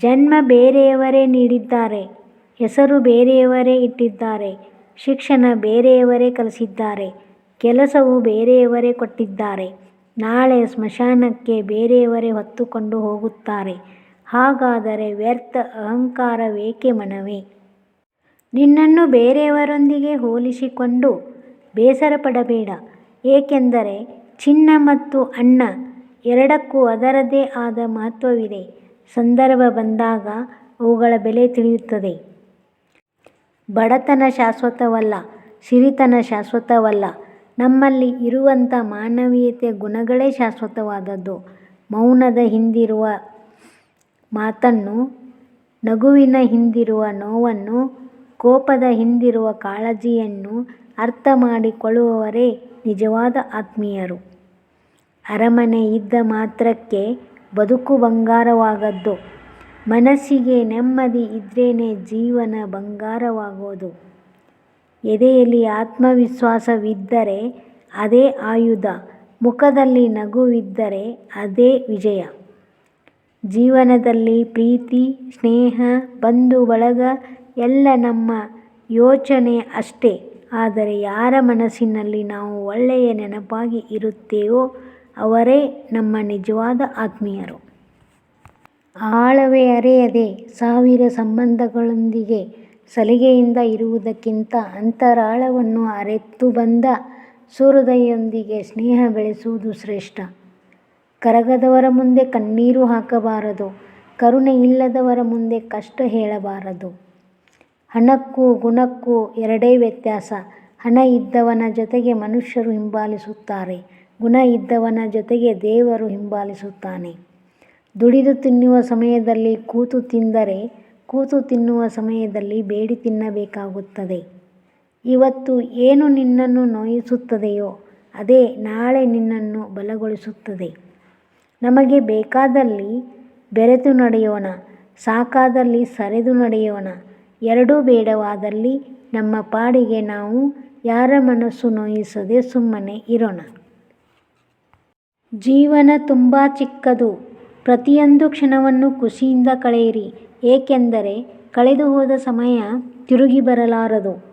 ಜನ್ಮ ಬೇರೆಯವರೇ ನೀಡಿದ್ದಾರೆ, ಹೆಸರು ಬೇರೆಯವರೇ ಇಟ್ಟಿದ್ದಾರೆ, ಶಿಕ್ಷಣ ಬೇರೆಯವರೇ ಕಲಿಸಿದ್ದಾರೆ, ಕೆಲಸವು ಬೇರೆಯವರೇ ಕೊಟ್ಟಿದ್ದಾರೆ, ನಾಳೆ ಸ್ಮಶಾನಕ್ಕೆ ಬೇರೆಯವರೇ ಹೊತ್ತುಕೊಂಡು ಹೋಗುತ್ತಾರೆ. ಹಾಗಾದರೆ ವ್ಯರ್ಥ ಅಹಂಕಾರವೇಕೆ ಮನವೇ? ನಿನ್ನನ್ನು ಬೇರೆಯವರೊಂದಿಗೆ ಹೋಲಿಸಿಕೊಂಡು ಬೇಸರಪಡಬೇಡ. ಏಕೆಂದರೆ ಚಿನ್ನ ಮತ್ತು ಅನ್ನ ಎರಡಕ್ಕೂ ಅದರದೇ ಆದ ಮಹತ್ವವಿದೆ. ಸಂದರ್ಭ ಬಂದಾಗ ಅವುಗಳ ಬೆಲೆ ತಿಳಿಯುತ್ತದೆ. ಬಡತನ ಶಾಶ್ವತವಲ್ಲ, ಸಿರಿತನ ಶಾಶ್ವತವಲ್ಲ. ನಮ್ಮಲ್ಲಿ ಇರುವಂಥ ಮಾನವೀಯತೆಯ ಗುಣಗಳೇ ಶಾಶ್ವತವಾದದ್ದು. ಮೌನದ ಹಿಂದಿರುವ ಮಾತನ್ನು, ನಗುವಿನ ಹಿಂದಿರುವ ನೋವನ್ನು, ಕೋಪದ ಹಿಂದಿರುವ ಕಾಳಜಿಯನ್ನು ಅರ್ಥ ಮಾಡಿಕೊಳ್ಳುವವರೇ ನಿಜವಾದ ಆತ್ಮೀಯರು. ಅರಮನೆ ಇದ್ದ ಮಾತ್ರಕ್ಕೆ ಬದುಕು ಬಂಗಾರವಾಗದ್ದು. ಮನಸ್ಸಿಗೆ ನೆಮ್ಮದಿ ಇದ್ರೇನೆ ಜೀವನ ಬಂಗಾರವಾಗೋದು. ಎದೆಯಲ್ಲಿ ಆತ್ಮವಿಶ್ವಾಸವಿದ್ದರೆ ಅದೇ ಆಯುಧ, ಮುಖದಲ್ಲಿ ನಗುವಿದ್ದರೆ ಅದೇ ವಿಜಯ. ಜೀವನದಲ್ಲಿ ಪ್ರೀತಿ, ಸ್ನೇಹ, ಬಂಧು ಬಳಗ ಎಲ್ಲ ನಮ್ಮ ಯೋಚನೆ ಅಷ್ಟೇ. ಆದರೆ ಯಾರ ಮನಸ್ಸಿನಲ್ಲಿ ನಾವು ಒಳ್ಳೆಯ ನೆನಪಾಗಿ ಇರುತ್ತೇವೋ ಅವರೇ ನಮ್ಮ ನಿಜವಾದ ಆತ್ಮೀಯರು. ಆಳವೇ ಅರಿಯದೆ ಸಾವಿರ ಸಂಬಂಧಗಳೊಂದಿಗೆ ಸಲಿಗೆಯಿಂದ ಇರುವುದಕ್ಕಿಂತ ಅಂತರಾಳವನ್ನು ಅರಿತು ಬಂದ ಸುಹೃದಯರೊಂದಿಗೆ ಸ್ನೇಹ ಬೆಳೆಸುವುದು ಶ್ರೇಷ್ಠ. ಕರಗದವರ ಮುಂದೆ ಕಣ್ಣೀರು ಹಾಕಬಾರದು, ಕರುಣೆ ಇಲ್ಲದವರ ಮುಂದೆ ಕಷ್ಟ ಹೇಳಬಾರದು. ಹಣಕ್ಕೂ ಗುಣಕ್ಕೂ ಎರಡೇ ವ್ಯತ್ಯಾಸ. ಹಣ ಇದ್ದವನ ಜೊತೆಗೆ ಮನುಷ್ಯರು ಹಿಂಬಾಲಿಸುತ್ತಾರೆ, ಗುಣ ಇದ್ದವನ ಜೊತೆಗೆ ದೇವರು ಹಿಂಬಾಲಿಸುತ್ತಾನೆ. ದುಡಿದು ತಿನ್ನುವ ಸಮಯದಲ್ಲಿ ಕೂತು ತಿಂದರೆ, ಕೂತು ತಿನ್ನುವ ಸಮಯದಲ್ಲಿ ಬೇಡಿ ತಿನ್ನಬೇಕಾಗುತ್ತದೆ. ಇವತ್ತು ಏನು ನಿನ್ನನ್ನು ನೋಯಿಸುತ್ತದೆಯೋ ಅದೇ ನಾಳೆ ನಿನ್ನನ್ನು ಬಲಗೊಳಿಸುತ್ತದೆ. ನಮಗೆ ಬೇಕಾದಲ್ಲಿ ಬೆರೆತು ನಡೆಯೋಣ, ಸಾಕಾದಲ್ಲಿ ಸರಿದು ನಡೆಯೋಣ. ಎರಡೂ ಬೇಡವಾದಲ್ಲಿ ನಮ್ಮ ಪಾಡಿಗೆ ನಾವು ಯಾರ ಮನಸ್ಸು ನೋಯಿಸದೆ ಸುಮ್ಮನೆ ಇರೋಣ. ಜೀವನ ತುಂಬ ಚಿಕ್ಕದು. ಪ್ರತಿಯೊಂದು ಕ್ಷಣವನ್ನು ಖುಷಿಯಿಂದ ಕಳೆಯಿರಿ. ಏಕೆಂದರೆ ಕಳೆದು ಹೋದ ಸಮಯ ತಿರುಗಿ ಬರಲಾರದು.